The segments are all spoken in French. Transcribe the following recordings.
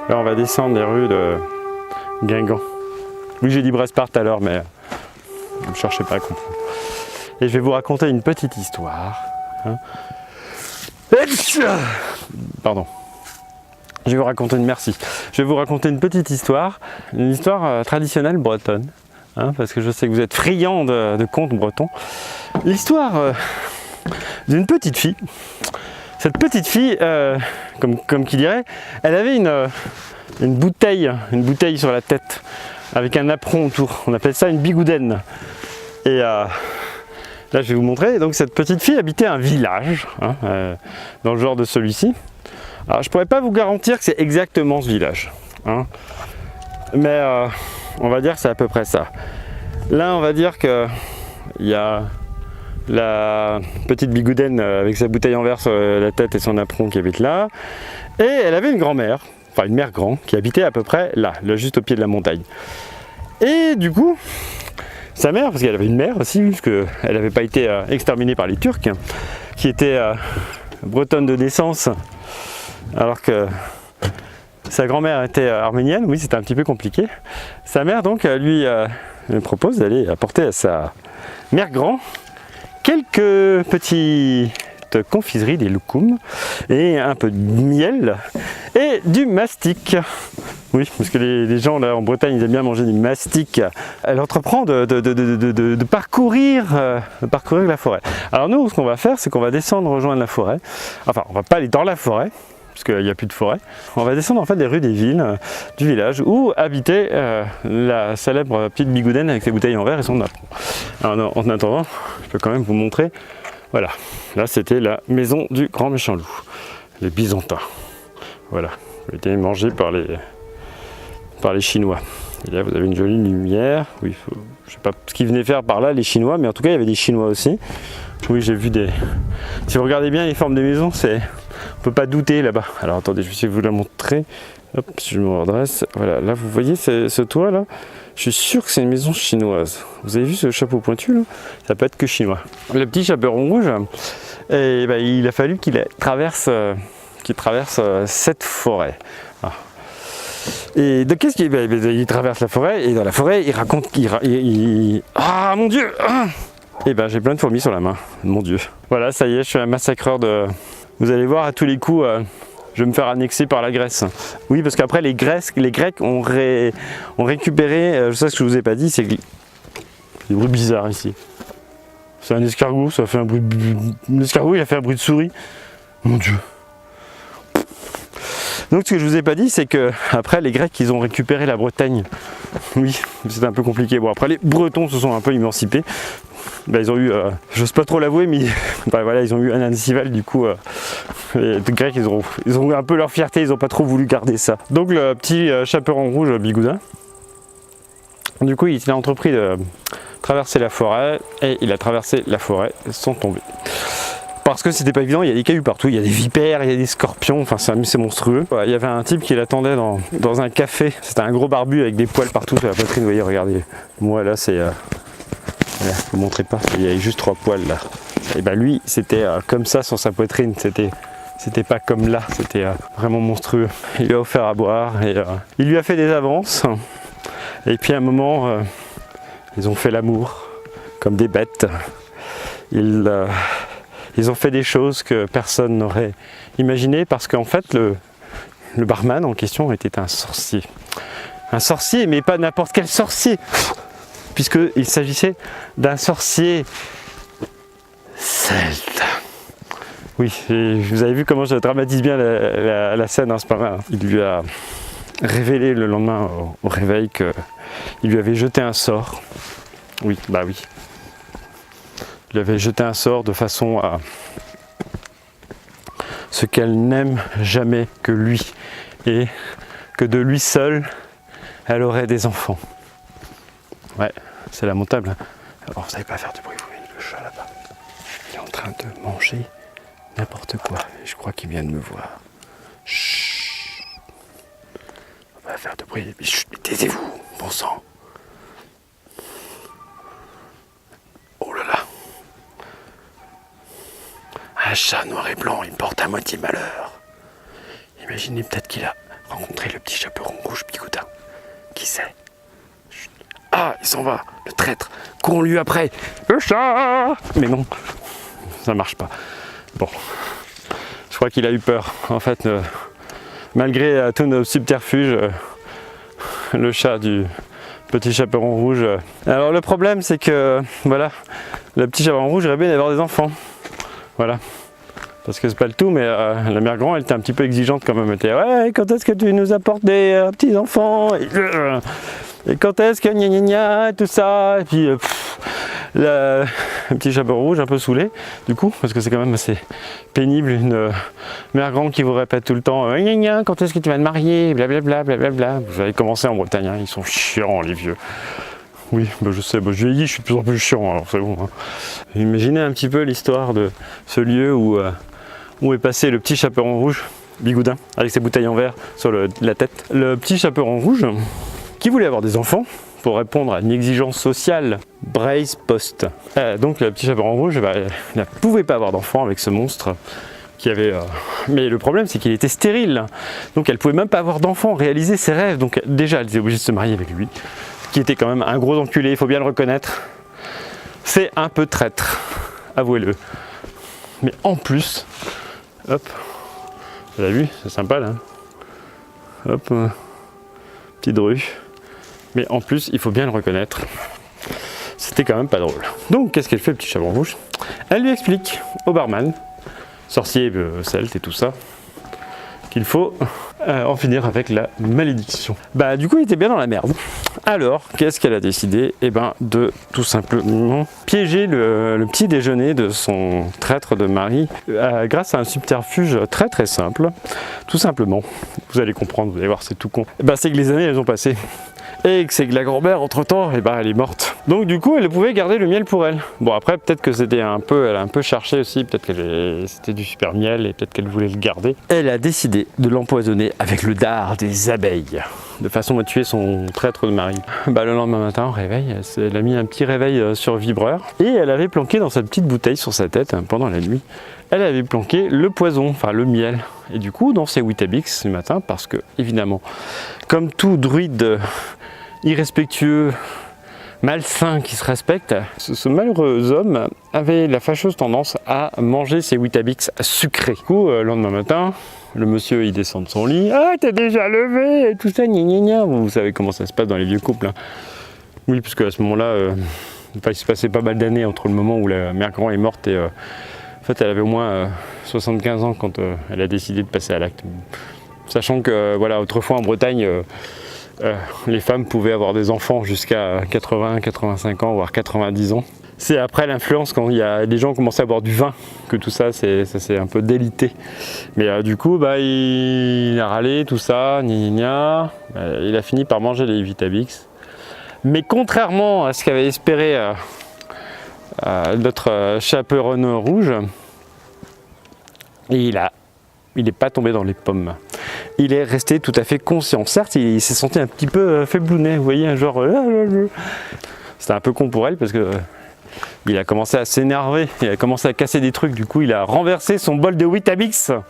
Là, on va descendre les rues de Guingamp. Oui, j'ai dit Brespart tout à l'heure, mais ne me cherchez pas à comprendre. Et je vais vous raconter une petite histoire. Hein. Pardon. Je vais vous raconter une petite histoire, traditionnelle bretonne, hein, parce que je sais que vous êtes friands de contes bretons. L'histoire d'une petite fille. Cette petite fille, comme qui dirait, elle avait une bouteille sur la tête, avec un apron autour. On appelle ça une bigoudaine. Et là, je vais vous montrer. Donc, cette petite fille habitait un village, hein, dans le genre de celui-ci. Alors, je ne pourrais pas vous garantir que c'est exactement ce village, hein, mais on va dire que c'est à peu près ça. Là, on va dire qu'il y a la petite bigoudaine avec sa bouteille en verre sur la tête et son apron qui habite là. Et elle avait une grand-mère, enfin une mère grand, qui habitait à peu près là, juste au pied de la montagne. Et du coup, sa mère, parce qu'elle avait une mère aussi, puisqu'elle n'avait pas été exterminée par les Turcs, qui était bretonne de naissance, alors que sa grand-mère était arménienne, oui, c'était un petit peu compliqué. Sa mère, donc, lui propose d'aller apporter à sa mère grand quelques petites confiseries, des loukoums, et un peu de miel, et du mastic. Oui, parce que les gens là en Bretagne, ils aiment bien manger du mastic. Elle entreprend de parcourir la forêt. Alors nous, ce qu'on va faire, c'est qu'on va descendre rejoindre la forêt. Enfin, on va pas aller dans la forêt, parce qu'il n'y a plus de forêt. On va descendre en fait des rues des villes, du village, où habitait la célèbre petite bigoudaine avec ses bouteilles en verre et son apron. Alors en attendant, je peux quand même vous montrer. Voilà, là c'était la maison du grand méchant loup, les Byzantins. Voilà, qui a été mangé par les Chinois. Et là vous avez une jolie lumière. Oui, je sais pas ce qu'ils venaient faire par là les Chinois, mais en tout cas il y avait des Chinois aussi. Oui, j'ai vu des... Si vous regardez bien les formes des maisons, on peut pas douter là-bas. Alors attendez, je vais essayer de vous la montrer. Hop, si je me redresse. Voilà, là vous voyez ce toit là. Je suis sûr que c'est une maison chinoise. Vous avez vu ce chapeau pointu là? Ça peut être que chinois. Le petit chaperon rouge, et ben, il a fallu qu'il traverse cette forêt. Ah. Et de qu'est-ce qu'il il traverse la forêt, et dans la forêt il raconte ah mon Dieu, ah. Et ben j'ai plein de fourmis sur la main, mon Dieu. Voilà, ça y est, je suis un massacreur de... Vous allez voir, à tous les coups, je vais me faire annexer par la Grèce. Oui, parce qu'après les Grecs ont récupéré, je sais ce que je vous ai pas dit, c'est que... des bruits bizarres ici. C'est un escargot, ça fait un bruit... L'escargot, il a fait un bruit de souris. Mon Dieu. Donc ce que je vous ai pas dit, c'est que après les Grecs, ils ont récupéré la Bretagne. Oui, c'était un peu compliqué. Bon, après les Bretons se sont un peu émancipés. Ben, ils ont eu, j'ose pas trop l'avouer, mais ben, voilà, ils ont eu un estival, du coup, les Grecs, ils ont eu un peu leur fierté, ils ont pas trop voulu garder ça. Donc le petit chaperon rouge bigoudin, du coup, il a entrepris de traverser la forêt, et il a traversé la forêt sans tomber. Parce que c'était pas évident, il y a des cailloux partout, il y a des vipères, il y a des scorpions, enfin c'est monstrueux. Il y avait un type qui l'attendait dans un café, c'était un gros barbu avec des poils partout sur la poitrine, vous voyez, regardez. Moi là c'est... Voilà, je vous montrerai pas, il y avait juste 3 poils là. Et ben lui, c'était comme ça sur sa poitrine, c'était pas comme là, c'était vraiment monstrueux. Il lui a offert à boire, et il lui a fait des avances. Et puis à un moment, ils ont fait l'amour, comme des bêtes. Ils ont fait des choses que personne n'aurait imaginées, parce qu'en fait, le barman en question était un sorcier. Un sorcier, mais pas n'importe quel sorcier, puisqu'il s'agissait d'un sorcier celte. Oui, vous avez vu comment je dramatise bien la scène, hein, c'est pas mal. Il lui a révélé le lendemain au réveil qu'il lui avait jeté un sort. Oui, bah oui. Il lui avait jeté un sort de façon à ce qu'elle n'aime jamais que lui, et que de lui seul, elle aurait des enfants. Ouais, c'est lamentable. Alors vous savez pas faire de bruit, vous voyez le chat là-bas. Il est en train de manger n'importe quoi. Je crois qu'il vient de me voir. Chut. On va pas faire de bruit. Mais chut, taisez-vous, bon sang. Oh là là. Un chat noir et blanc, il me porte à moitié malheur. Imaginez peut-être qu'il a rencontrer le petit chaperon rouge bigoudin. Qui c'est? Chut. Ah, il s'en va, le traître. Courons-lui après. Le chat! Mais non, ça marche pas. Bon, je crois qu'il a eu peur. En fait, malgré tous nos subterfuges, le chat du petit chaperon rouge. Alors le problème, c'est que voilà, le petit chaperon rouge rêvait d'avoir des enfants. Voilà. Parce que c'est pas le tout, mais la mère grand, elle était un petit peu exigeante quand même. Elle était ouais, quand est-ce que tu nous apportes des petits enfants et quand est-ce que gna gna gna, tout ça. Et puis le petit chaperon rouge un peu saoulé, du coup, parce que c'est quand même assez pénible une mère grand qui vous répète tout le temps gna gna, quand est-ce que tu vas te marier, blablabla, blablabla. Vous avez commencé en Bretagne, hein, ils sont chiants les vieux. Oui, bah je sais, bah je vieillis, je suis de plus en plus chiant, alors c'est bon. Hein. Imaginez un petit peu l'histoire de ce lieu où est passé le petit chaperon rouge, bigoudin, avec ses bouteilles en verre sur la tête. Le petit chaperon rouge qui voulait avoir des enfants pour répondre à une exigence sociale, Brace Post. Donc le petit chaperon rouge, bah, il ne pouvait pas avoir d'enfants avec ce monstre qui avait... Mais le problème, c'est qu'il était stérile. Donc elle ne pouvait même pas avoir d'enfants, réaliser ses rêves. Donc déjà, elle était obligée de se marier avec lui, qui était quand même un gros enculé, il faut bien le reconnaître. C'est un peu traître, avouez-le. Mais en plus, hop, vous avez vu, c'est sympa là. Hop, petite rue. Mais en plus, il faut bien le reconnaître, c'était quand même pas drôle. Donc, qu'est-ce qu'elle fait, le petit chaperon rouge? Elle lui explique au barman, sorcier celte et tout ça, qu'il faut en finir avec la malédiction. Bah, du coup, il était bien dans la merde. Alors, qu'est-ce qu'elle a décidé? Eh ben, de tout simplement piéger le petit déjeuner de son traître de mari grâce à un subterfuge très très simple. Tout simplement, vous allez comprendre, vous allez voir, c'est tout con. Ben, c'est que les années, elles ont passé. Et que c'est que la grand-mère, entre-temps, eh ben, elle est morte. Donc du coup, elle pouvait garder le miel pour elle. Bon, après, peut-être que c'était elle a un peu cherché aussi, peut-être que c'était du super miel et peut-être qu'elle voulait le garder. Elle a décidé de l'empoisonner avec le dard des abeilles, de façon à tuer son traître de mari. Bah, le lendemain matin, au réveil, elle a mis un petit réveil sur vibreur et elle avait planqué dans sa petite bouteille sur sa tête, pendant la nuit, elle avait planqué le poison, enfin le miel. Et du coup, dans ses Weetabix ce matin, parce que, évidemment, comme tout druide irrespectueux, malsain qui se respecte, ce malheureux homme avait la fâcheuse tendance à manger ses Weetabix sucrés. Du coup, le lendemain matin, le monsieur il descend de son lit, ah t'es déjà levé et tout ça, gna gna gna. Vous savez comment ça se passe dans les vieux couples. Hein. Oui, parce qu'à ce moment-là, il se passait pas mal d'années entre le moment où la mère grand est morte et en fait elle avait au moins 75 ans quand elle a décidé de passer à l'acte. Sachant que voilà, autrefois en Bretagne, les femmes pouvaient avoir des enfants jusqu'à 80, 85 ans, voire 90 ans. C'est après l'influence, quand il y a des gens qui commençaient à boire du vin, que tout ça s'est un peu délité. Mais du coup, bah, il a râlé, tout ça, gna gna gna. Il a fini par manger les Weetabix. Mais contrairement à ce qu'avait espéré notre chaperon rouge, il n'est pas tombé dans les pommes. Il est resté tout à fait conscient. Certes, il s'est senti un petit peu faiblounet, vous voyez, un genre... C'était un peu con pour elle parce que il a commencé à s'énerver, il a commencé à casser des trucs, du coup il a renversé son bol de Weetabix. Vous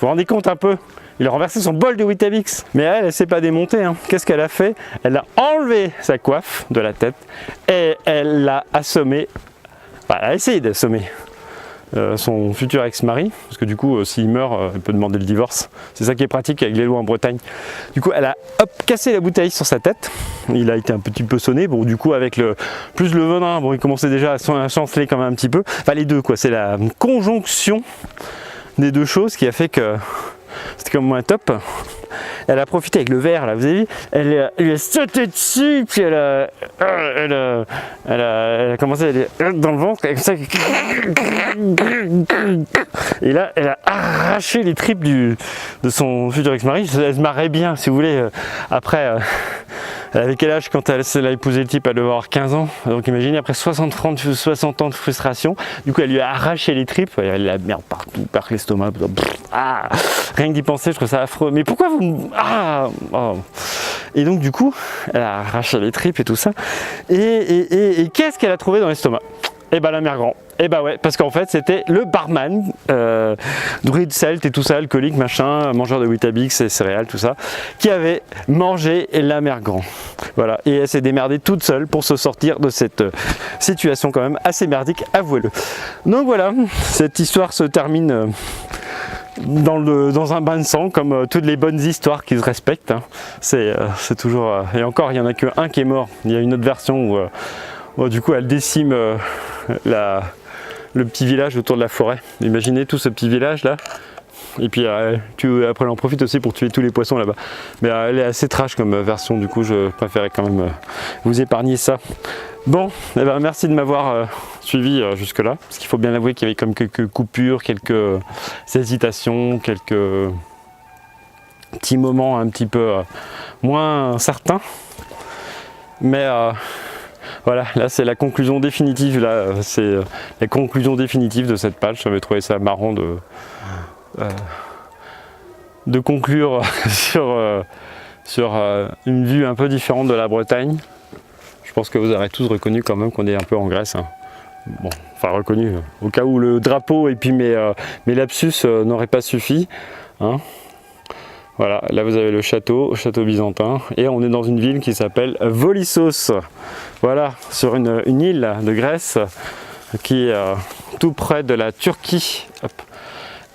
vous rendez compte un peu? Il a renversé son bol de Weetabix. Mais elle s'est pas démontée. Hein. Qu'est-ce qu'elle a fait? Elle a enlevé sa coiffe de la tête et elle l'a assommé. Enfin, elle a essayé d'assommer son futur ex-mari, parce que du coup s'il meurt elle peut demander le divorce, c'est ça qui est pratique avec les lois en Bretagne. Du coup elle a cassé la bouteille sur sa tête, il a été un petit peu sonné, bon du coup avec plus le venin, bon il commençait déjà à chanceler quand même un petit peu, enfin les deux quoi, c'est la conjonction des deux choses qui a fait que c'était comme moins top. Elle a profité avec le verre là, vous avez vu, elle lui a sauté dessus, puis elle a commencé à aller dans le ventre, comme ça. Et là, elle a arraché les tripes de son futur ex-mari. Elle se marrait bien, si vous voulez. Après, elle avait quel âge quand elle a épousé le type? Elle devait avoir 15 ans. Donc imaginez, après 60 ans de frustration, du coup elle lui a arraché les tripes, elle avait la merde partout, par l'estomac. Rien que d'y penser, je trouve ça affreux. Mais pourquoi vous... Et donc du coup, elle a arraché les tripes et tout ça. Et qu'est-ce qu'elle a trouvé dans l'estomac? Et bah la mer Grand. Et bah ouais, parce qu'en fait c'était le barman, druide celte et tout ça, alcoolique, machin, mangeur de Weetabix et céréales, tout ça, qui avait mangé la mer Grand. Voilà, et elle s'est démerdée toute seule pour se sortir de cette situation quand même assez merdique, avouez-le. Donc voilà, cette histoire se termine dans un bain de sang, comme toutes les bonnes histoires qui se respectent. Hein. C'est toujours... et encore, il n'y en a qu'un qui est mort. Il y a une autre version où... bon, du coup, elle décime le petit village autour de la forêt. Imaginez tout ce petit village là. Et puis après, elle en profite aussi pour tuer tous les poissons là-bas. Mais elle est assez trash comme version, du coup, je préférais quand même vous épargner ça. Bon, eh ben, merci de m'avoir suivi jusque-là. Parce qu'il faut bien avouer qu'il y avait comme quelques coupures, quelques hésitations, quelques petits moments un petit peu moins certains. Mais voilà, là c'est la conclusion définitive, là c'est la conclusion définitive de cette page. J'avais trouvé ça marrant de conclure sur une vue un peu différente de la Bretagne. Je pense que vous aurez tous reconnu quand même qu'on est un peu en Grèce. Hein. Bon, enfin reconnu, au cas où le drapeau et puis mes lapsus n'auraient pas suffi. Hein. Voilà, là vous avez le château byzantin, et on est dans une ville qui s'appelle Volissos. Voilà, sur une île de Grèce qui est tout près de la Turquie, hop,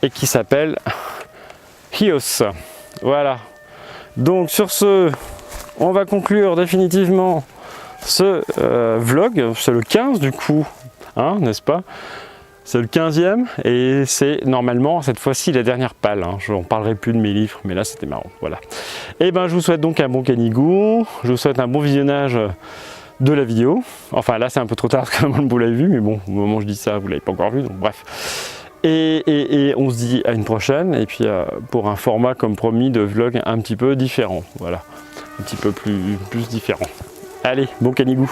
et qui s'appelle Chios. Voilà. Donc sur ce, on va conclure définitivement ce vlog. C'est le 15 du coup, hein, n'est-ce pas? C'est le 15e et c'est normalement cette fois-ci la dernière palle. Hein. Je n'en parlerai plus de mes livres, mais là c'était marrant. Voilà. Et ben je vous souhaite donc un bon canigou. Je vous souhaite un bon visionnage de la vidéo. Enfin là c'est un peu trop tard parce que vous l'avez vu, mais bon, au moment où je dis ça, vous ne l'avez pas encore vu, donc bref. Et on se dit à une prochaine, et puis pour un format comme promis de vlog un petit peu différent. Voilà. Un petit peu plus différent. Allez, bon canigou.